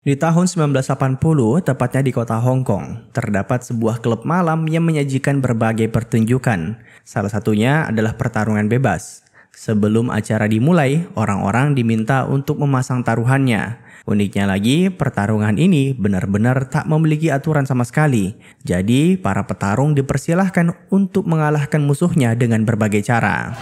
Di tahun 1980, tepatnya di kota Hong Kong, terdapat sebuah klub malam yang menyajikan berbagai pertunjukan. Salah satunya adalah pertarungan bebas. Sebelum acara dimulai, orang-orang diminta untuk memasang taruhannya. Uniknya lagi, pertarungan ini benar-benar tak memiliki aturan sama sekali. Jadi, para petarung dipersilahkan untuk mengalahkan musuhnya dengan berbagai cara.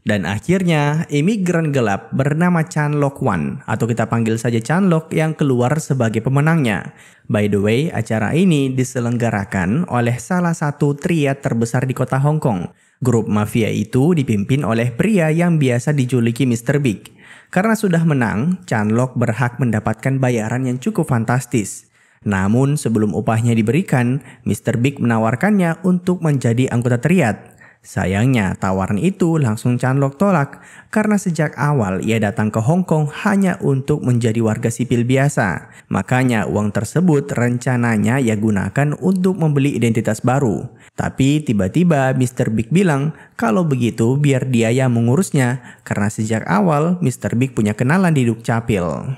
Dan akhirnya, imigran gelap bernama Chan Lok Wan, atau kita panggil saja Chan Lok, yang keluar sebagai pemenangnya. By the way, acara ini diselenggarakan oleh salah satu triad terbesar di kota Hong Kong. Grup mafia itu dipimpin oleh pria yang biasa dijuluki Mr. Big. Karena sudah menang, Chan Lok berhak mendapatkan bayaran yang cukup fantastis. Namun sebelum upahnya diberikan, Mr. Big menawarkannya untuk menjadi anggota triad. Sayangnya, tawaran itu langsung Chan Lok tolak karena sejak awal ia datang ke Hong Kong hanya untuk menjadi warga sipil biasa. Makanya uang tersebut rencananya ia gunakan untuk membeli identitas baru. Tapi tiba-tiba Mr. Big bilang kalau begitu biar dia yang mengurusnya karena sejak awal Mr. Big punya kenalan di Dukcapil.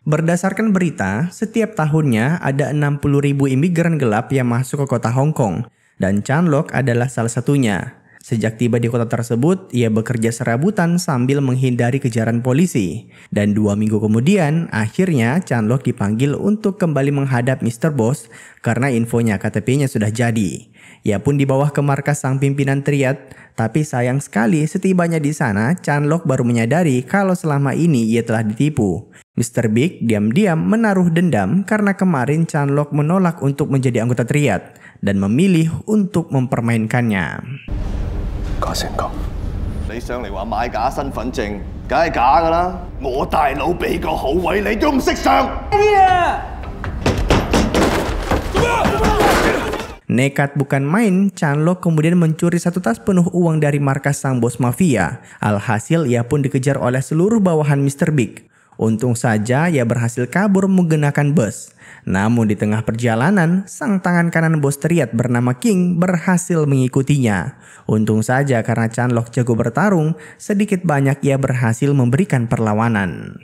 Berdasarkan berita, setiap tahunnya ada 60.000 imigran gelap yang masuk ke kota Hong Kong, dan Chan Lok adalah salah satunya. Sejak tiba di kota tersebut, ia bekerja serabutan sambil menghindari kejaran polisi. Dan 2 minggu kemudian, akhirnya Chan Lok dipanggil untuk kembali menghadap Mr. Boss karena infonya KTP-nya sudah jadi. Ia pun dibawa ke markas sang pimpinan triad, tapi sayang sekali setibanya di sana, Chan Lok baru menyadari kalau selama ini ia telah ditipu. Mr. Big diam-diam menaruh dendam karena kemarin Chan Lok menolak untuk menjadi anggota triad dan memilih untuk mempermainkannya. Nekat bukan main, Chan Lok kemudian mencuri satu tas penuh uang dari markas sang bos mafia. Alhasil ia pun dikejar oleh seluruh bawahan Mr. Big. Untung saja ia berhasil kabur menggunakan bus. Namun di tengah perjalanan, sang tangan kanan bos triad bernama King berhasil mengikutinya. Untung saja karena Chan Lok jago bertarung, sedikit banyak ia berhasil memberikan perlawanan.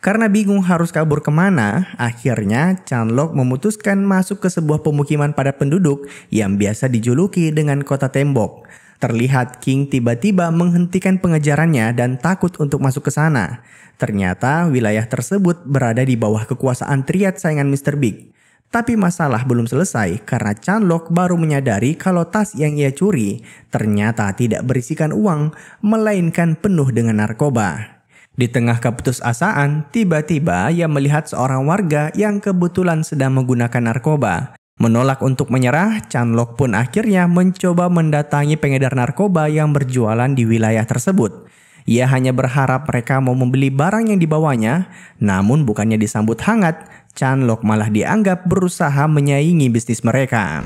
Karena bingung harus kabur kemana, akhirnya Chan Lok memutuskan masuk ke sebuah pemukiman padat penduduk yang biasa dijuluki dengan kota tembok. Terlihat King tiba-tiba menghentikan pengejarannya dan takut untuk masuk ke sana. Ternyata wilayah tersebut berada di bawah kekuasaan triad saingan Mr. Big. Tapi masalah belum selesai karena Chan Lok baru menyadari kalau tas yang ia curi ternyata tidak berisikan uang, melainkan penuh dengan narkoba. Di tengah keputusasaan, tiba-tiba ia melihat seorang warga yang kebetulan sedang menggunakan narkoba. Menolak untuk menyerah, Chan Lok pun akhirnya mencoba mendatangi pengedar narkoba yang berjualan di wilayah tersebut. Ia hanya berharap mereka mau membeli barang yang dibawanya, namun bukannya disambut hangat, Chan Lok malah dianggap berusaha menyaingi bisnis mereka.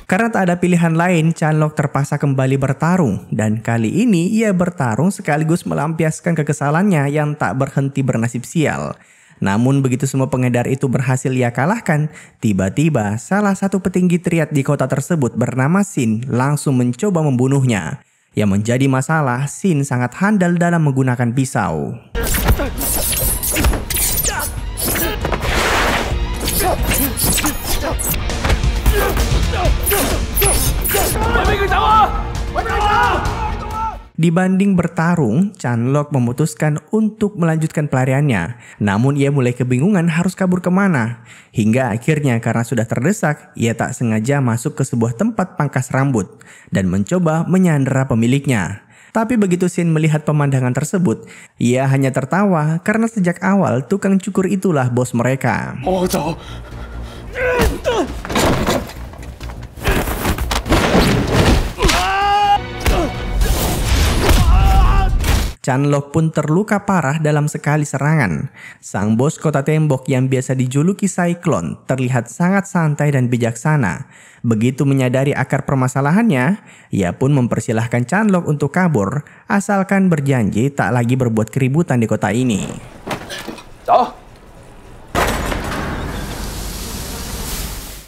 Karena tak ada pilihan lain, Chan Lok terpaksa kembali bertarung. Dan kali ini ia bertarung sekaligus melampiaskan kekesalannya yang tak berhenti bernasib sial. Namun begitu semua pengedar itu berhasil ia kalahkan, tiba-tiba salah satu petinggi triad di kota tersebut bernama Sin langsung mencoba membunuhnya. Yang menjadi masalah, Sin sangat handal dalam menggunakan pisau. Dibanding bertarung, Chan Lok memutuskan untuk melanjutkan pelariannya. Namun ia mulai kebingungan harus kabur kemana. Hingga akhirnya karena sudah terdesak, ia tak sengaja masuk ke sebuah tempat pangkas rambut dan mencoba menyandera pemiliknya. Tapi begitu Sin melihat pemandangan tersebut, ia hanya tertawa karena sejak awal tukang cukur itulah bos mereka. Chanlok pun terluka parah dalam sekali serangan. Sang bos kota tembok yang biasa dijuluki Cyclone terlihat sangat santai dan bijaksana. Begitu menyadari akar permasalahannya, ia pun mempersilahkan Chanlok untuk kabur, asalkan berjanji tak lagi berbuat keributan di kota ini.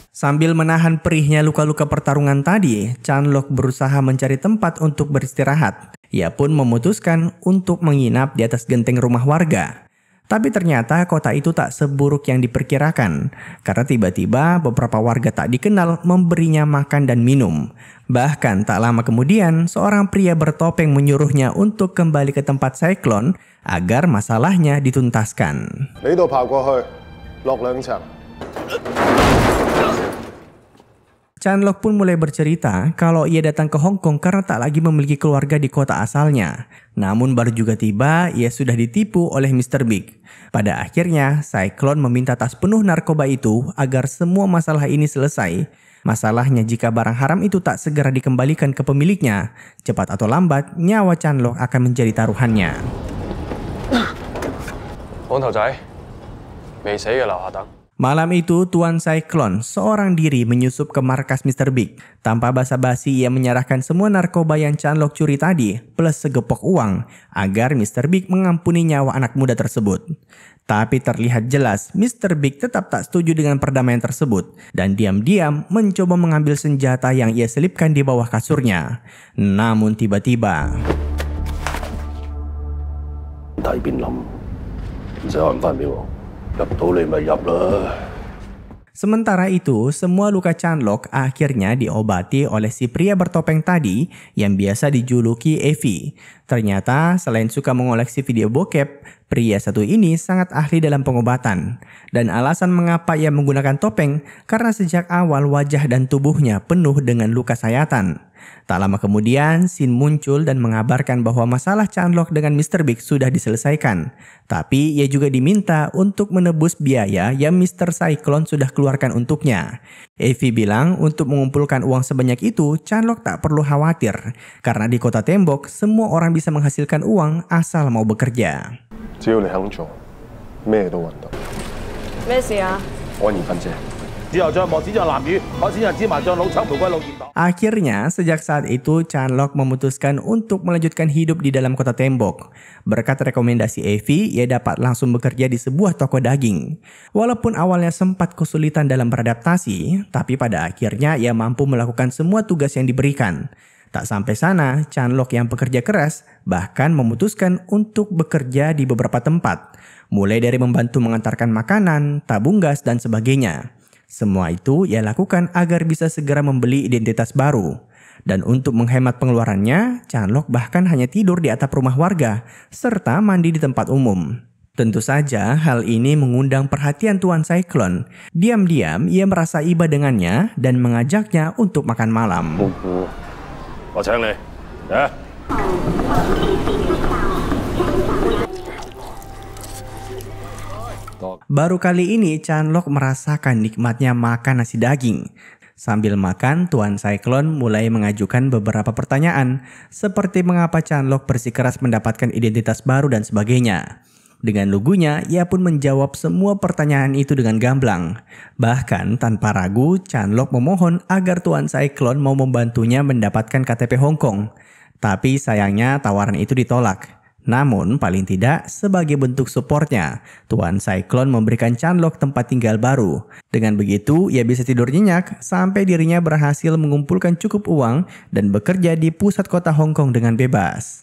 Sambil menahan perihnya luka-luka pertarungan tadi, Chanlok berusaha mencari tempat untuk beristirahat. Ia pun memutuskan untuk menginap di atas genteng rumah warga. Tapi ternyata kota itu tak seburuk yang diperkirakan, karena tiba-tiba beberapa warga tak dikenal memberinya makan dan minum. Bahkan tak lama kemudian, seorang pria bertopeng menyuruhnya untuk kembali ke tempat Cyclone agar masalahnya dituntaskan. Chanlok pun mulai bercerita kalau ia datang ke Hong Kong karena tak lagi memiliki keluarga di kota asalnya. Namun baru juga tiba, ia sudah ditipu oleh Mr. Big. Pada akhirnya, Cyclone meminta tas penuh narkoba itu agar semua masalah ini selesai. Masalahnya jika barang haram itu tak segera dikembalikan ke pemiliknya, cepat atau lambat nyawa Chanlok akan menjadi taruhannya. Malam itu, Tuan Cyclone seorang diri menyusup ke markas Mr. Big. Tanpa basa-basi, ia menyerahkan semua narkoba yang Chanlok curi tadi, plus segepok uang, agar Mr. Big mengampuni nyawa anak muda tersebut. Tapi terlihat jelas, Mr. Big tetap tak setuju dengan perdamaian tersebut, dan diam-diam mencoba mengambil senjata yang ia selipkan di bawah kasurnya. Namun tiba-tiba... Sementara itu, semua luka Chanlok akhirnya diobati oleh si pria bertopeng tadi yang biasa dijuluki Evie. Ternyata selain suka mengoleksi video bokep, pria satu ini sangat ahli dalam pengobatan. Dan alasan mengapa ia menggunakan topeng karena sejak awal wajah dan tubuhnya penuh dengan luka sayatan. Tak lama kemudian, Sin muncul dan mengabarkan bahwa masalah Chanlok dengan Mr. Big sudah diselesaikan. Tapi ia juga diminta untuk menebus biaya yang Mr. Cyclone sudah keluarkan untuknya. Evie bilang untuk mengumpulkan uang sebanyak itu, Chanlok tak perlu khawatir. Karena di kota tembok, semua orang bisa menghasilkan uang asal mau bekerja. Akhirnya, sejak saat itu Chanlok memutuskan untuk melanjutkan hidup di dalam kota tembok. Berkat rekomendasi Evie, ia dapat langsung bekerja di sebuah toko daging. Walaupun awalnya sempat kesulitan dalam beradaptasi, tapi pada akhirnya ia mampu melakukan semua tugas yang diberikan. Tak sampai sana, Chanlok yang pekerja keras bahkan memutuskan untuk bekerja di beberapa tempat. Mulai dari membantu mengantarkan makanan, tabung gas, dan sebagainya. Semua itu ia lakukan agar bisa segera membeli identitas baru. Dan untuk menghemat pengeluarannya, Chanlok bahkan hanya tidur di atap rumah warga, serta mandi di tempat umum. Tentu saja hal ini mengundang perhatian Tuan Cyclone. Diam-diam ia merasa iba dengannya dan mengajaknya untuk makan malam. Baru kali ini Chanlok merasakan nikmatnya makan nasi daging. Sambil makan, Tuan Cyclone mulai mengajukan beberapa pertanyaan, seperti mengapa Chanlok bersikeras mendapatkan identitas baru dan sebagainya. Dengan lugunya, ia pun menjawab semua pertanyaan itu dengan gamblang. Bahkan tanpa ragu, Chanlok memohon agar Tuan Cyclone mau membantunya mendapatkan KTP Hong Kong. Tapi sayangnya tawaran itu ditolak. Namun paling tidak sebagai bentuk supportnya, Tuan Cyclone memberikan Chanlok tempat tinggal baru. Dengan begitu ia bisa tidur nyenyak sampai dirinya berhasil mengumpulkan cukup uang dan bekerja di pusat kota Hong Kong dengan bebas.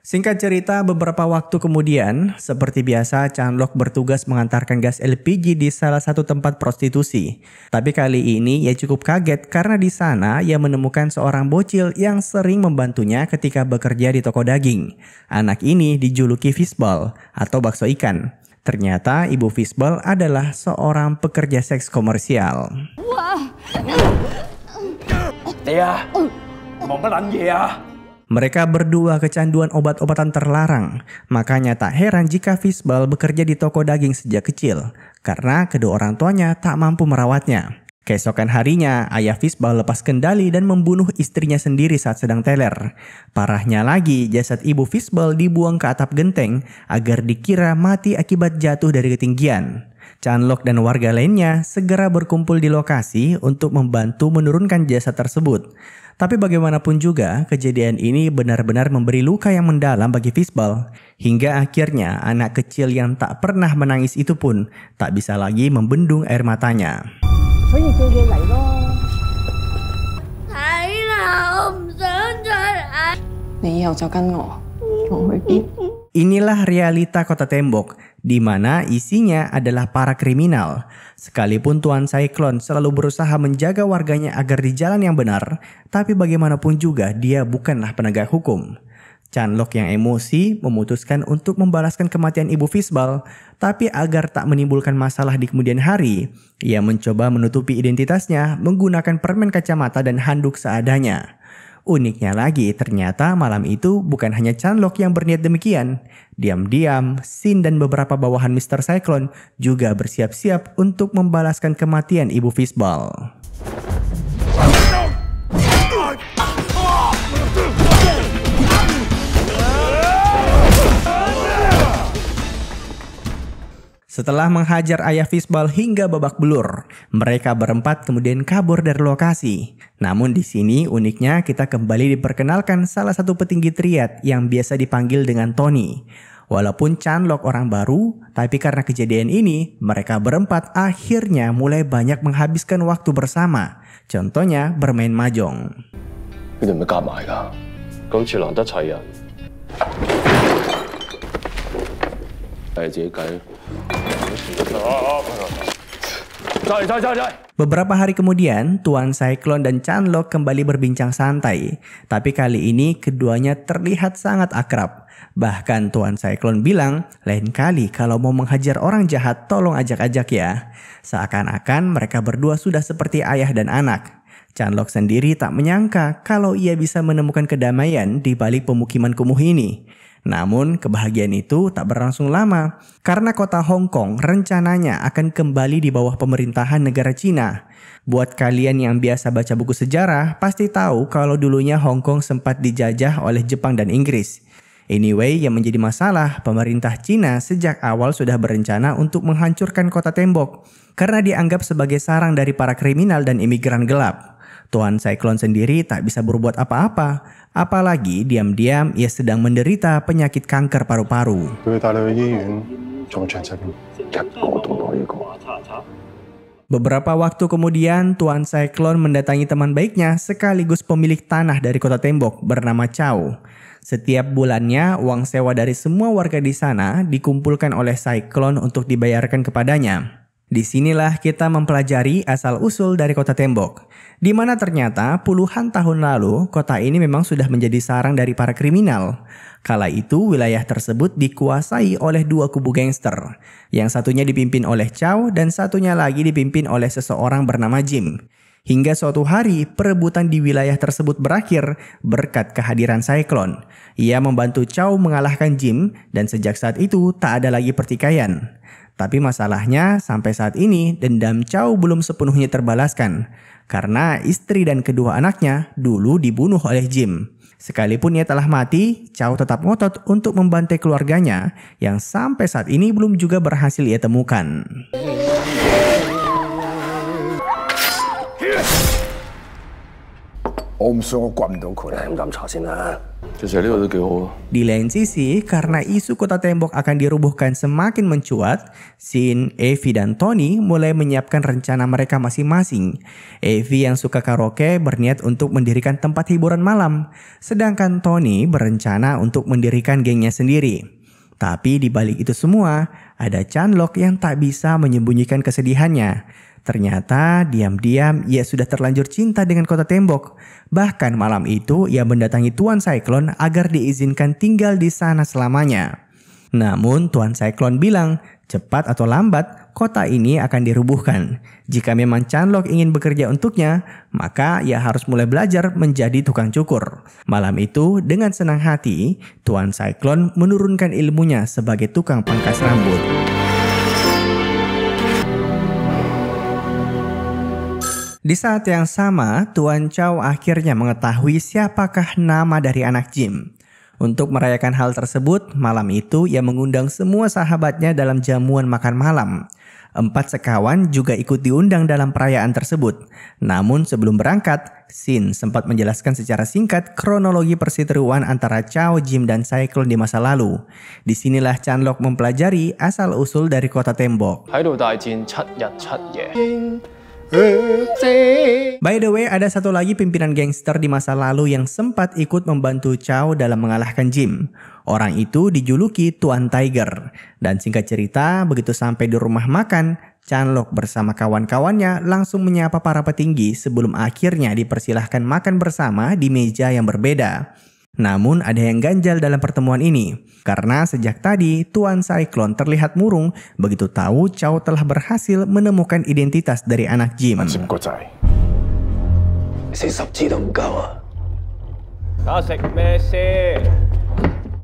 Singkat cerita, beberapa waktu kemudian, seperti biasa Chanlok bertugas mengantarkan gas LPG di salah satu tempat prostitusi. Tapi kali ini ia cukup kaget karena di sana ia menemukan seorang bocil yang sering membantunya ketika bekerja di toko daging. Anak ini dijuluki Fishball atau bakso ikan. Ternyata ibu Fishball adalah seorang pekerja seks komersial. Mereka berdua kecanduan obat-obatan terlarang. Makanya tak heran jika Fishball bekerja di toko daging sejak kecil. karena kedua orang tuanya tak mampu merawatnya. Keesokan harinya, ayah Fishball lepas kendali dan membunuh istrinya sendiri saat sedang teler. Parahnya lagi, jasad ibu Fishball dibuang ke atap genteng agar dikira mati akibat jatuh dari ketinggian. Chanlok dan warga lainnya segera berkumpul di lokasi untuk membantu menurunkan jasad tersebut. Tapi bagaimanapun juga, kejadian ini benar-benar memberi luka yang mendalam bagi Fishball. Hingga akhirnya anak kecil yang tak pernah menangis itu pun tak bisa lagi membendung air matanya. Inilah realita Kota Tembok, di mana isinya adalah para kriminal. Sekalipun Tuan Cyclone selalu berusaha menjaga warganya agar di jalan yang benar, tapi bagaimanapun juga dia bukanlah penegak hukum. Chanlok yang emosi memutuskan untuk membalaskan kematian ibu Fishball, tapi agar tak menimbulkan masalah di kemudian hari, ia mencoba menutupi identitasnya menggunakan permen kacamata dan handuk seadanya. Uniknya lagi, ternyata malam itu bukan hanya Chanlok yang berniat demikian. Diam-diam, Shin dan beberapa bawahan Mr. Cyclone juga bersiap-siap untuk membalaskan kematian ibu Fishball. Setelah menghajar ayah Fishball hingga babak belur, mereka berempat kemudian kabur dari lokasi. Namun di sini uniknya kita kembali diperkenalkan salah satu petinggi triad yang biasa dipanggil dengan Tony. Walaupun Chanlok orang baru, tapi karena kejadian ini, mereka berempat akhirnya mulai banyak menghabiskan waktu bersama. Contohnya bermain mahjong. Beberapa hari kemudian, Tuan Cyclone dan Chanlok kembali berbincang santai. Tapi kali ini keduanya terlihat sangat akrab. Bahkan Tuan Cyclone bilang, lain kali kalau mau menghajar orang jahat tolong ajak-ajak ya. Seakan-akan mereka berdua sudah seperti ayah dan anak. Chanlok sendiri tak menyangka kalau ia bisa menemukan kedamaian di balik pemukiman kumuh ini. Namun kebahagiaan itu tak berlangsung lama karena kota Hong Kong rencananya akan kembali di bawah pemerintahan negara Cina. Buat kalian yang biasa baca buku sejarah pasti tahu kalau dulunya Hong Kong sempat dijajah oleh Jepang dan Inggris. Anyway, yang menjadi masalah, pemerintah Cina sejak awal sudah berencana untuk menghancurkan Kota Tembok karena dianggap sebagai sarang dari para kriminal dan imigran gelap. Tuan Cyclone sendiri tak bisa berbuat apa-apa, apalagi diam-diam ia sedang menderita penyakit kanker paru-paru. Beberapa waktu kemudian, Tuan Cyclone mendatangi teman baiknya sekaligus pemilik tanah dari Kota Tembok bernama Chow. Setiap bulannya, uang sewa dari semua warga di sana dikumpulkan oleh Cyclone untuk dibayarkan kepadanya. Disinilah kita mempelajari asal-usul dari Kota Tembok, di mana ternyata puluhan tahun lalu kota ini memang sudah menjadi sarang dari para kriminal. Kala itu wilayah tersebut dikuasai oleh dua kubu gangster, yang satunya dipimpin oleh Chow dan satunya lagi dipimpin oleh seseorang bernama Jim. Hingga suatu hari perebutan di wilayah tersebut berakhir berkat kehadiran Cyclone. Ia membantu Chow mengalahkan Jim dan sejak saat itu tak ada lagi pertikaian. Tapi masalahnya sampai saat ini dendam Chow belum sepenuhnya terbalaskan karena istri dan kedua anaknya dulu dibunuh oleh Jim. Sekalipun ia telah mati, Chow tetap ngotot untuk membantai keluarganya yang sampai saat ini belum juga berhasil ia temukan. Di lain sisi, karena isu Kota Tembok akan dirubuhkan semakin mencuat, Shin, Evie, dan Tony mulai menyiapkan rencana mereka masing-masing. Evie yang suka karaoke berniat untuk mendirikan tempat hiburan malam, sedangkan Tony berencana untuk mendirikan gengnya sendiri. Tapi di balik itu semua, ada Chanlok yang tak bisa menyembunyikan kesedihannya. Ternyata diam-diam ia sudah terlanjur cinta dengan Kota Tembok. Bahkan malam itu ia mendatangi Tuan Cyclone agar diizinkan tinggal di sana selamanya. Namun Tuan Cyclone bilang, cepat atau lambat kota ini akan dirubuhkan. Jika memang Chanlok ingin bekerja untuknya, maka ia harus mulai belajar menjadi tukang cukur. Malam itu dengan senang hati, Tuan Cyclone menurunkan ilmunya sebagai tukang pangkas rambut. Di saat yang sama, Tuan Chow akhirnya mengetahui siapakah nama dari anak Jim. Untuk merayakan hal tersebut, malam itu ia mengundang semua sahabatnya dalam jamuan makan malam. 4 sekawan juga ikut diundang dalam perayaan tersebut. Namun sebelum berangkat, Sin sempat menjelaskan secara singkat kronologi perseteruan antara Chow, Jim, dan Cyclone di masa lalu. Disinilah Chanlok mempelajari asal-usul dari kota tembok. By the way, ada satu lagi pimpinan gangster di masa lalu yang sempat ikut membantu Chow dalam mengalahkan Jim. Orang itu dijuluki Tuan Tiger. Dan singkat cerita, begitu sampai di rumah makan, Chanlok bersama kawan-kawannya langsung menyapa para petinggi sebelum akhirnya dipersilahkan makan bersama di meja yang berbeda. Namun ada yang ganjal dalam pertemuan ini, karena sejak tadi Tuan Cyclone terlihat murung begitu tahu Chow telah berhasil menemukan identitas dari anak Jim.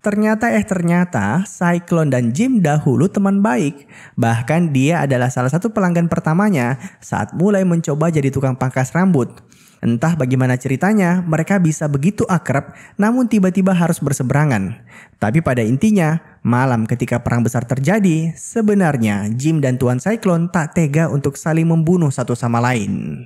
Ternyata Cyclone dan Jim dahulu teman baik. Bahkan dia adalah salah satu pelanggan pertamanya saat mulai mencoba jadi tukang pangkas rambut. Entah bagaimana ceritanya, mereka bisa begitu akrab namun tiba-tiba harus berseberangan. Tapi pada intinya, malam ketika perang besar terjadi, sebenarnya Jim dan Tuan Cyclone tak tega untuk saling membunuh satu sama lain.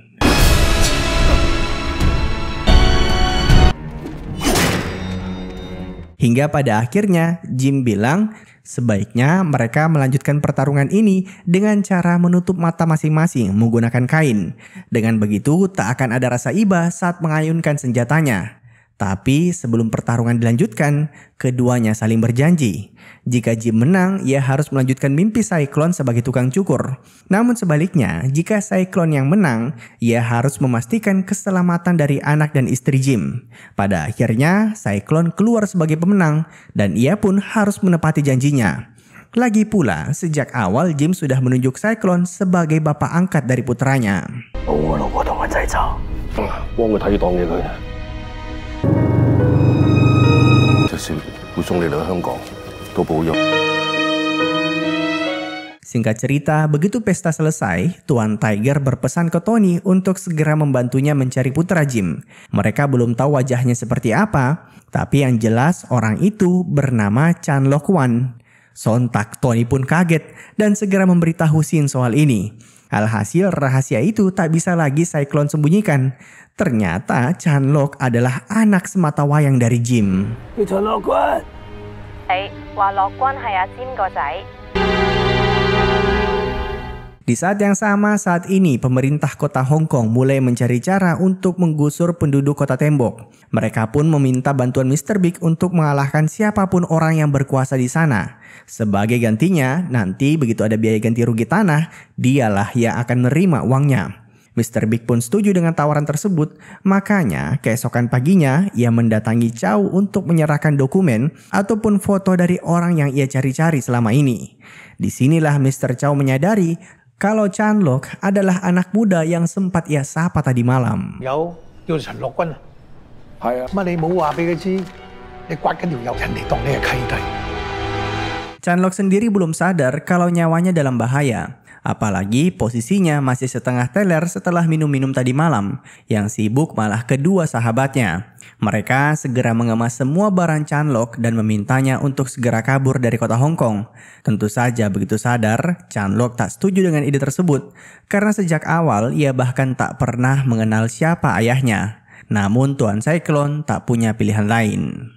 Hingga pada akhirnya Jim bilang sebaiknya mereka melanjutkan pertarungan ini dengan cara menutup mata masing-masing menggunakan kain. Dengan begitu tak akan ada rasa iba saat mengayunkan senjatanya. Tapi sebelum pertarungan dilanjutkan, keduanya saling berjanji. Jika Jim menang, ia harus melanjutkan mimpi Cyclone sebagai tukang cukur. Namun sebaliknya, jika Cyclone yang menang, ia harus memastikan keselamatan dari anak dan istri Jim. Pada akhirnya, Cyclone keluar sebagai pemenang dan ia pun harus menepati janjinya. Lagi pula, sejak awal Jim sudah menunjuk Cyclone sebagai bapak angkat dari putranya. Singkat cerita, begitu pesta selesai, Tuan Tiger berpesan ke Tony untuk segera membantunya mencari putra Jim. Mereka belum tahu wajahnya seperti apa, tapi yang jelas orang itu bernama Chanlok Wan. Sontak Tony pun kaget dan segera memberitahu Sin soal ini. Alhasil rahasia itu tak bisa lagi Cyclone sembunyikan. Ternyata Chanlok adalah anak sematawayang dari Jim. Di saat yang sama, saat ini pemerintah kota Hong Kong mulai mencari cara untuk menggusur penduduk kota tembok. Mereka pun meminta bantuan Mr. Big untuk mengalahkan siapapun orang yang berkuasa di sana. Sebagai gantinya, nanti begitu ada biaya ganti rugi tanah, dialah yang akan menerima uangnya. Mr. Big pun setuju dengan tawaran tersebut, makanya keesokan paginya ia mendatangi Chow untuk menyerahkan dokumen ataupun foto dari orang yang ia cari-cari selama ini. Disinilah Mr. Chow menyadari kalau Chanlok adalah anak muda yang sempat ia sapa tadi malam. Chanlok sendiri belum sadar kalau nyawanya dalam bahaya. Apalagi posisinya masih setengah teler setelah minum-minum tadi malam. Yang sibuk malah kedua sahabatnya. Mereka segera mengemas semua barang Chanlok dan memintanya untuk segera kabur dari kota Hong Kong. Tentu saja begitu sadar, Chanlok tak setuju dengan ide tersebut. Karena sejak awal ia bahkan tak pernah mengenal siapa ayahnya. Namun Tuan Cyclone tak punya pilihan lain.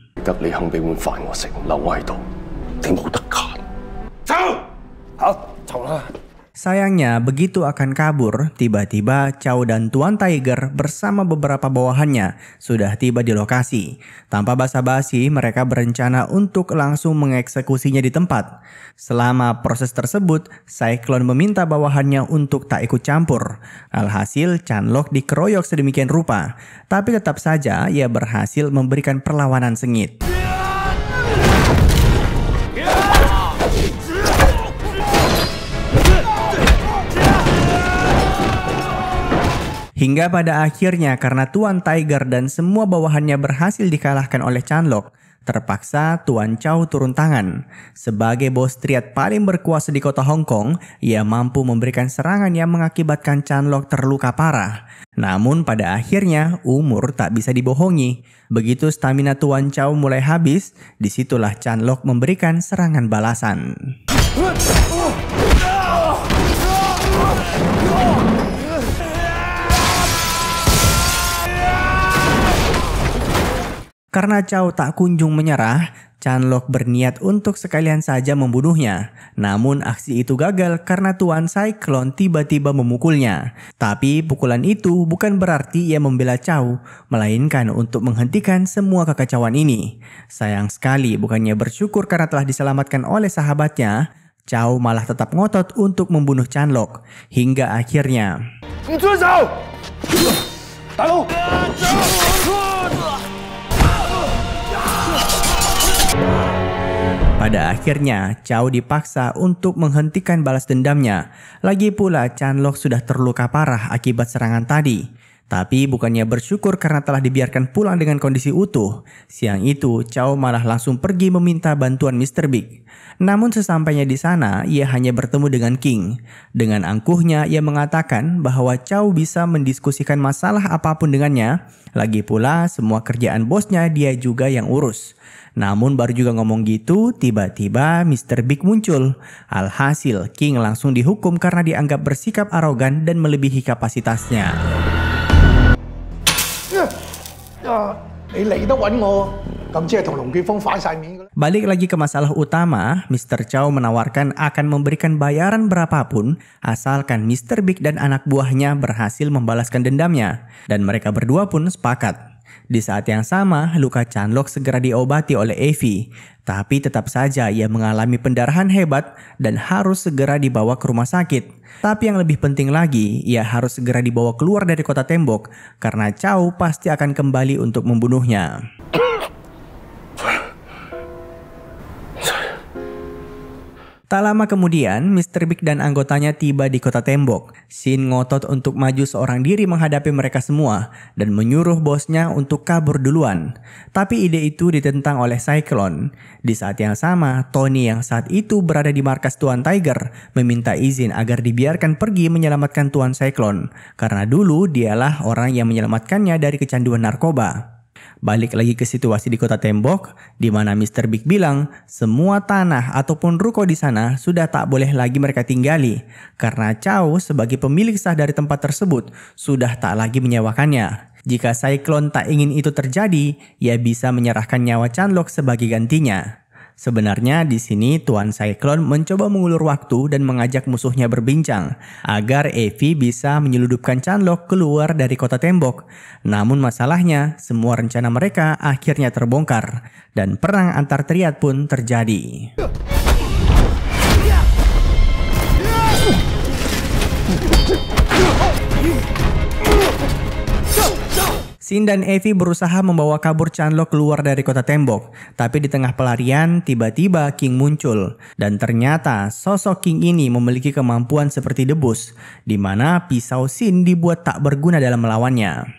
Sayangnya begitu akan kabur, tiba-tiba Chow dan Tuan Tiger bersama beberapa bawahannya sudah tiba di lokasi. Tanpa basa-basi, mereka berencana untuk langsung mengeksekusinya di tempat. Selama proses tersebut, Cyclone meminta bawahannya untuk tak ikut campur. Alhasil, Chanlok dikeroyok sedemikian rupa, tapi tetap saja ia berhasil memberikan perlawanan sengit. Hingga pada akhirnya karena Tuan Tiger dan semua bawahannya berhasil dikalahkan oleh Chanlok, Terpaksa Tuan Chow turun tangan. Sebagai bos triad paling berkuasa di kota Hong Kong, ia mampu memberikan serangan yang mengakibatkan Chan Lok terluka parah. Namun pada akhirnya umur tak bisa dibohongi. Begitu stamina Tuan Chow mulai habis, disitulah Chan Lok memberikan serangan balasan. Karena Chow tak kunjung menyerah, Chan Lok berniat untuk sekalian saja membunuhnya. Namun aksi itu gagal karena Tuan Cyclone tiba-tiba memukulnya. Tapi pukulan itu bukan berarti ia membela Chow, melainkan untuk menghentikan semua kekacauan ini. Sayang sekali bukannya bersyukur karena telah diselamatkan oleh sahabatnya, Chow malah tetap ngotot untuk membunuh Chan Lok. Hingga akhirnya... Pada akhirnya, Chow dipaksa untuk menghentikan balas dendamnya. Lagi pula, Chan Lok sudah terluka parah akibat serangan tadi. Tapi bukannya bersyukur karena telah dibiarkan pulang dengan kondisi utuh. Siang itu, Chow malah langsung pergi meminta bantuan Mr. Big. Namun sesampainya di sana, ia hanya bertemu dengan King. Dengan angkuhnya, ia mengatakan bahwa Chow bisa mendiskusikan masalah apapun dengannya. Lagi pula, semua kerjaan bosnya dia juga yang urus. Namun baru juga ngomong gitu, tiba-tiba Mr. Big muncul. Alhasil, King langsung dihukum karena dianggap bersikap arogan dan melebihi kapasitasnya. Balik lagi ke masalah utama, Mr. Chow menawarkan akan memberikan bayaran berapapun asalkan Mr. Big dan anak buahnya berhasil membalaskan dendamnya. Dan mereka berdua pun sepakat. Di saat yang sama, luka Chan Lok segera diobati oleh Evie. Tapi tetap saja ia mengalami pendarahan hebat dan harus segera dibawa ke rumah sakit. Tapi yang lebih penting lagi, ia harus segera dibawa keluar dari kota tembok karena Chow pasti akan kembali untuk membunuhnya. Tak lama kemudian, Mr. Big dan anggotanya tiba di kota tembok. Shin ngotot untuk maju seorang diri menghadapi mereka semua dan menyuruh bosnya untuk kabur duluan. Tapi ide itu ditentang oleh Cyclone. Di saat yang sama, Tony yang saat itu berada di markas Tuan Tiger meminta izin agar dibiarkan pergi menyelamatkan Tuan Cyclone. Karena dulu dialah orang yang menyelamatkannya dari kecanduan narkoba. Balik lagi ke situasi di kota tembok, di mana Mr. Big bilang semua tanah ataupun ruko di sana sudah tak boleh lagi mereka tinggali karena Chow sebagai pemilik sah dari tempat tersebut sudah tak lagi menyewakannya. Jika Cyclone tak ingin itu terjadi, ia bisa menyerahkan nyawa Chan Lok sebagai gantinya. Sebenarnya di sini Tuan Cyclone mencoba mengulur waktu dan mengajak musuhnya berbincang agar Evie bisa menyeludupkan Chan Lok keluar dari kota tembok. Namun masalahnya semua rencana mereka akhirnya terbongkar dan perang antar triad pun terjadi. Shin dan Evie berusaha membawa kabur Chan Lok keluar dari kota tembok. Tapi di tengah pelarian, tiba-tiba King muncul. Dan ternyata sosok King ini memiliki kemampuan seperti debus, di mana pisau Shin dibuat tak berguna dalam melawannya.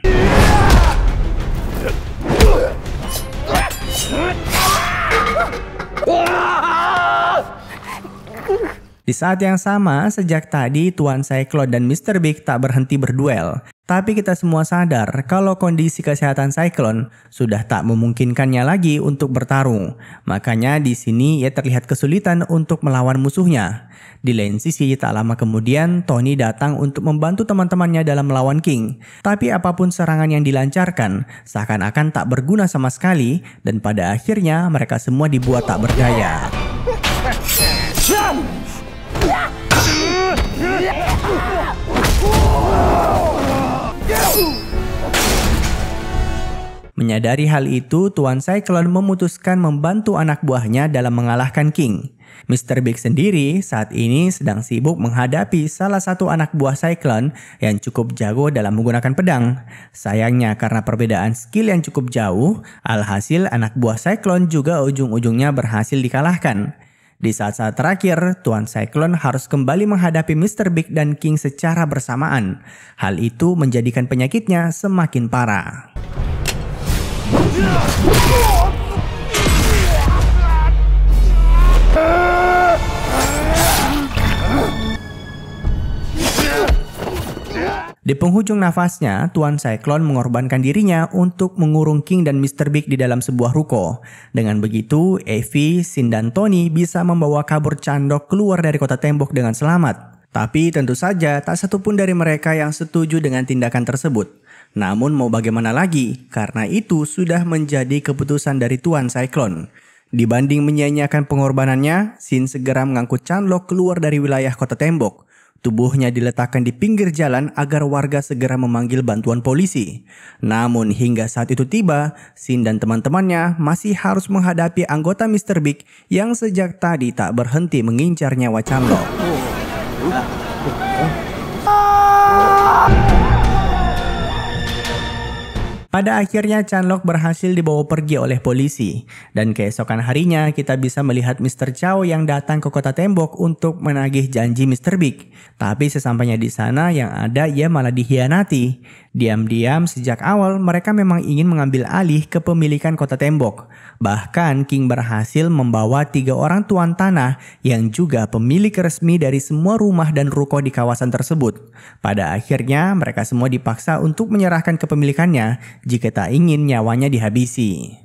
Di saat yang sama, sejak tadi Tuan Cyclone dan Mr. Big tak berhenti berduel. Tapi kita semua sadar kalau kondisi kesehatan Cyclone sudah tak memungkinkannya lagi untuk bertarung. Makanya di sini ia terlihat kesulitan untuk melawan musuhnya. Di lain sisi, tak lama kemudian Tony datang untuk membantu teman-temannya dalam melawan King. Tapi apapun serangan yang dilancarkan, seakan-akan tak berguna sama sekali dan pada akhirnya mereka semua dibuat tak berdaya. Menyadari hal itu, Tuan Cyclone memutuskan membantu anak buahnya dalam mengalahkan King. Mr. Big sendiri saat ini sedang sibuk menghadapi salah satu anak buah Cyclone yang cukup jago dalam menggunakan pedang. Sayangnya karena perbedaan skill yang cukup jauh, alhasil anak buah Cyclone juga ujung-ujungnya berhasil dikalahkan. Di saat-saat terakhir, Tuan Cyclone harus kembali menghadapi Mr. Big dan King secara bersamaan. Hal itu menjadikan penyakitnya semakin parah. Di penghujung nafasnya, Tuan Cyclone mengorbankan dirinya untuk mengurung King dan Mr. Big di dalam sebuah ruko. Dengan begitu, Evie, Sin dan Tony bisa membawa kabur Chandok keluar dari kota tembok dengan selamat. Tapi tentu saja tak satupun dari mereka yang setuju dengan tindakan tersebut. Namun mau bagaimana lagi, karena itu sudah menjadi keputusan dari Tuan Cyclone. Dibanding menyia-nyiakan pengorbanannya, Sin segera mengangkut Chandok keluar dari wilayah kota tembok. Tubuhnya diletakkan di pinggir jalan agar warga segera memanggil bantuan polisi. Namun hingga saat itu tiba, Sin dan teman-temannya masih harus menghadapi anggota Mr. Big yang sejak tadi tak berhenti mengincar nyawa Chandok. Pada akhirnya Chandok berhasil dibawa pergi oleh polisi. Dan keesokan harinya kita bisa melihat Mr. Chow yang datang ke kota tembok untuk menagih janji Mr. Big. Tapi sesampainya di sana yang ada ia malah dikhianati. Diam-diam sejak awal mereka memang ingin mengambil alih kepemilikan kota tembok. Bahkan King berhasil membawa 3 orang tuan tanah yang juga pemilik resmi dari semua rumah dan ruko di kawasan tersebut. Pada akhirnya mereka semua dipaksa untuk menyerahkan kepemilikannya jika tak ingin nyawanya dihabisi.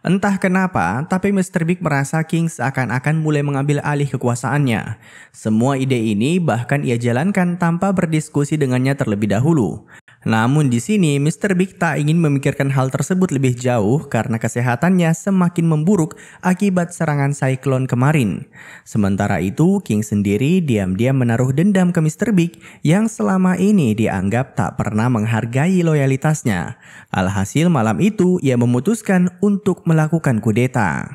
Entah kenapa, tapi Mr. Big merasa King seakan-akan mulai mengambil alih kekuasaannya. Semua ide ini bahkan ia jalankan tanpa berdiskusi dengannya terlebih dahulu. Namun di sini Mr. Big tak ingin memikirkan hal tersebut lebih jauh karena kesehatannya semakin memburuk akibat serangan Cyclone kemarin. Sementara itu, King sendiri diam-diam menaruh dendam ke Mr. Big yang selama ini dianggap tak pernah menghargai loyalitasnya. Alhasil malam itu ia memutuskan untuk melakukan kudeta.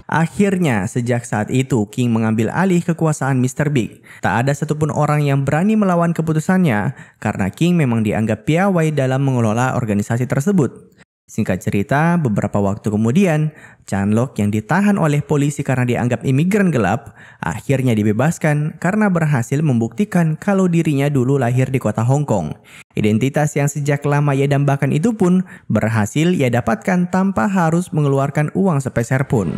Akhirnya, sejak saat itu, King mengambil alih kekuasaan Mr. Big. Tak ada satupun orang yang berani melawan keputusannya, karena King memang dianggap piawai dalam mengelola organisasi tersebut. Singkat cerita, beberapa waktu kemudian, Chandok yang ditahan oleh polisi karena dianggap imigran gelap, akhirnya dibebaskan karena berhasil membuktikan kalau dirinya dulu lahir di kota Hong Kong. Identitas yang sejak lama ia dambakan itu pun berhasil ia dapatkan tanpa harus mengeluarkan uang sepeser pun.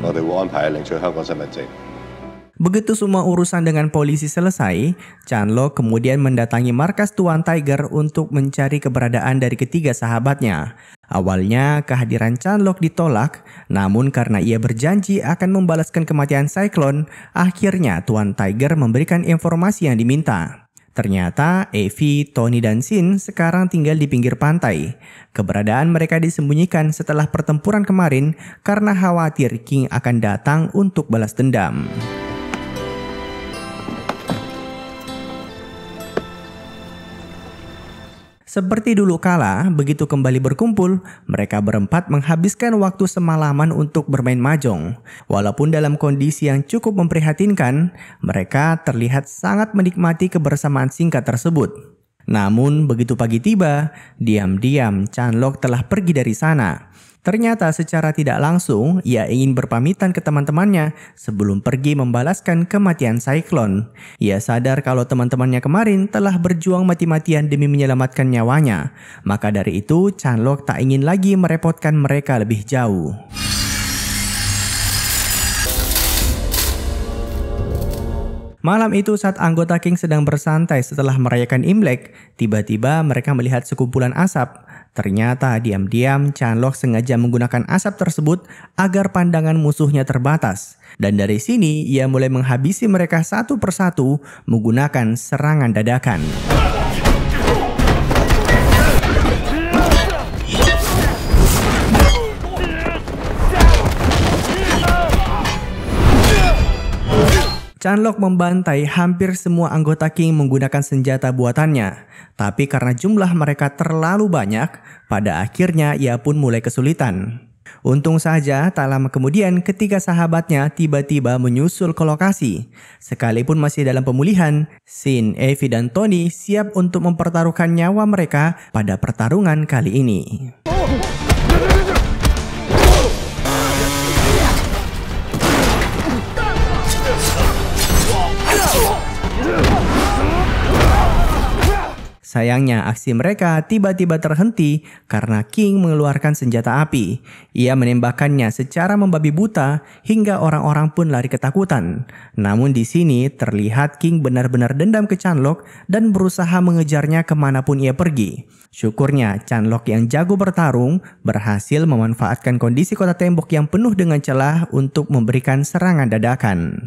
Begitu semua urusan dengan polisi selesai, Chandok kemudian mendatangi markas Tuan Tiger untuk mencari keberadaan dari ketiga sahabatnya. Awalnya kehadiran Chandok ditolak, namun karena ia berjanji akan membalaskan kematian Cyclone, akhirnya Tuan Tiger memberikan informasi yang diminta. Ternyata Evie, Tony, dan Sin sekarang tinggal di pinggir pantai. Keberadaan mereka disembunyikan setelah pertempuran kemarin karena khawatir King akan datang untuk balas dendam. Seperti dulu kala, begitu kembali berkumpul, mereka berempat menghabiskan waktu semalaman untuk bermain mahjong. Walaupun dalam kondisi yang cukup memprihatinkan, mereka terlihat sangat menikmati kebersamaan singkat tersebut. Namun begitu pagi tiba, diam-diam Chandok telah pergi dari sana. Ternyata secara tidak langsung, ia ingin berpamitan ke teman-temannya sebelum pergi membalaskan kematian Cyclone. Ia sadar kalau teman-temannya kemarin telah berjuang mati-matian demi menyelamatkan nyawanya. Maka dari itu, Chandok tak ingin lagi merepotkan mereka lebih jauh. Malam itu saat anggota King sedang bersantai setelah merayakan Imlek, tiba-tiba mereka melihat sekumpulan asap. Ternyata diam-diam Chandok sengaja menggunakan asap tersebut agar pandangan musuhnya terbatas. Dan dari sini ia mulai menghabisi mereka satu persatu menggunakan serangan dadakan. Chandok membantai hampir semua anggota King menggunakan senjata buatannya. Tapi karena jumlah mereka terlalu banyak, pada akhirnya ia pun mulai kesulitan. Untung saja tak lama kemudian ketiga sahabatnya tiba-tiba menyusul ke lokasi. Sekalipun masih dalam pemulihan, Sin, Evie, dan Tony siap untuk mempertaruhkan nyawa mereka pada pertarungan kali ini. Sayangnya aksi mereka tiba-tiba terhenti karena King mengeluarkan senjata api. Ia menembakkannya secara membabi buta hingga orang-orang pun lari ketakutan. Namun di sini terlihat King benar-benar dendam ke Chanlok dan berusaha mengejarnya kemanapun ia pergi. Syukurnya Chanlok yang jago bertarung berhasil memanfaatkan kondisi kota tembok yang penuh dengan celah untuk memberikan serangan dadakan.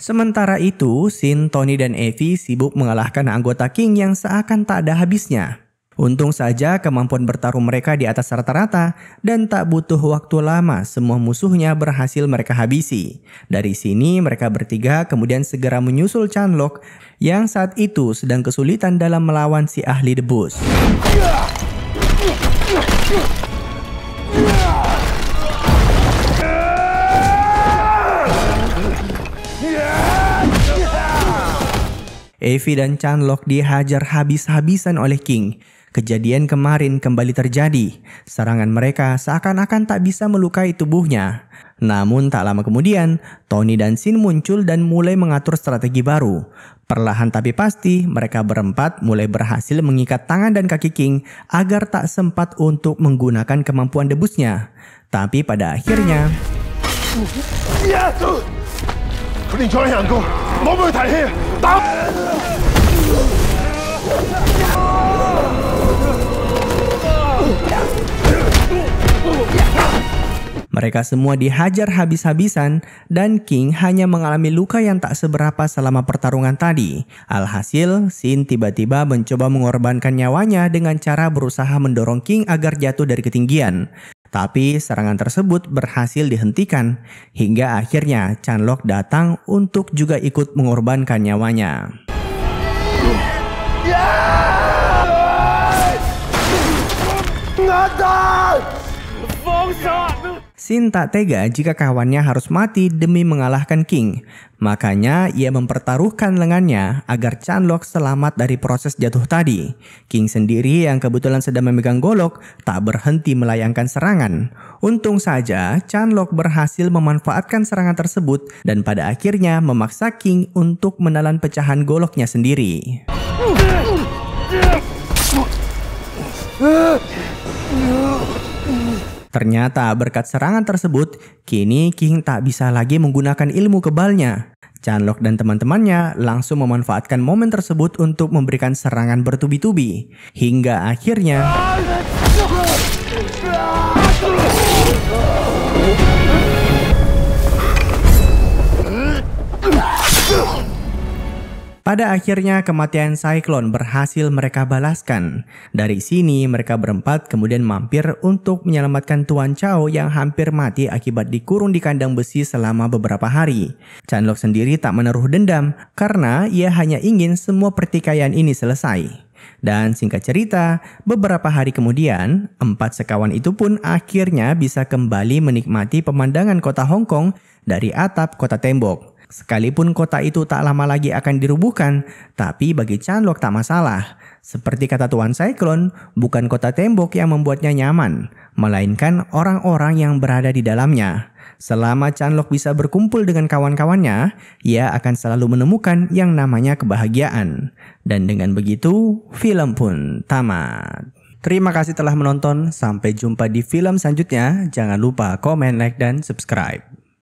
Sementara itu, Shin, Tony, dan Evie sibuk mengalahkan anggota King yang seakan tak ada habisnya. Untung saja kemampuan bertarung mereka di atas rata-rata dan tak butuh waktu lama semua musuhnya berhasil mereka habisi. Dari sini mereka bertiga kemudian segera menyusul Chanlok yang saat itu sedang kesulitan dalam melawan si ahli debus. Evie dan Chanlok dihajar habis-habisan oleh King. Kejadian kemarin kembali terjadi. Serangan mereka seakan-akan tak bisa melukai tubuhnya. Namun tak lama kemudian, Tony dan Shin muncul dan mulai mengatur strategi baru. Perlahan tapi pasti, mereka berempat mulai berhasil mengikat tangan dan kaki King agar tak sempat untuk menggunakan kemampuan debusnya. Tapi pada akhirnya... mereka semua dihajar habis-habisan dan King hanya mengalami luka yang tak seberapa selama pertarungan tadi. Alhasil, Shin tiba-tiba mencoba mengorbankan nyawanya dengan cara berusaha mendorong King agar jatuh dari ketinggian. Tapi serangan tersebut berhasil dihentikan hingga akhirnya Chanlok datang untuk juga ikut mengorbankan nyawanya. Shin tak tega jika kawannya harus mati demi mengalahkan King. Makanya ia mempertaruhkan lengannya agar Chanlok selamat dari proses jatuh tadi. King sendiri yang kebetulan sedang memegang golok tak berhenti melayangkan serangan. Untung saja Chanlok berhasil memanfaatkan serangan tersebut dan pada akhirnya memaksa King untuk menelan pecahan goloknya sendiri. Ternyata berkat serangan tersebut, kini King tak bisa lagi menggunakan ilmu kebalnya. Chanlok dan teman-temannya langsung memanfaatkan momen tersebut untuk memberikan serangan bertubi-tubi. Hingga akhirnya... pada akhirnya kematian Cyclone berhasil mereka balaskan. Dari sini mereka berempat kemudian mampir untuk menyelamatkan Tuan Chao yang hampir mati akibat dikurung di kandang besi selama beberapa hari. Chanlok sendiri tak menaruh dendam karena ia hanya ingin semua pertikaian ini selesai. Dan singkat cerita, beberapa hari kemudian, 4 sekawan itu pun akhirnya bisa kembali menikmati pemandangan kota Hong Kong dari atap kota tembok. Sekalipun kota itu tak lama lagi akan dirubuhkan, tapi bagi Chanlok tak masalah. Seperti kata Tuan Cyclone, bukan kota tembok yang membuatnya nyaman, melainkan orang-orang yang berada di dalamnya. Selama Chanlok bisa berkumpul dengan kawan-kawannya, ia akan selalu menemukan yang namanya kebahagiaan. Dan dengan begitu, film pun tamat. Terima kasih telah menonton, sampai jumpa di film selanjutnya. Jangan lupa komen, like, dan subscribe.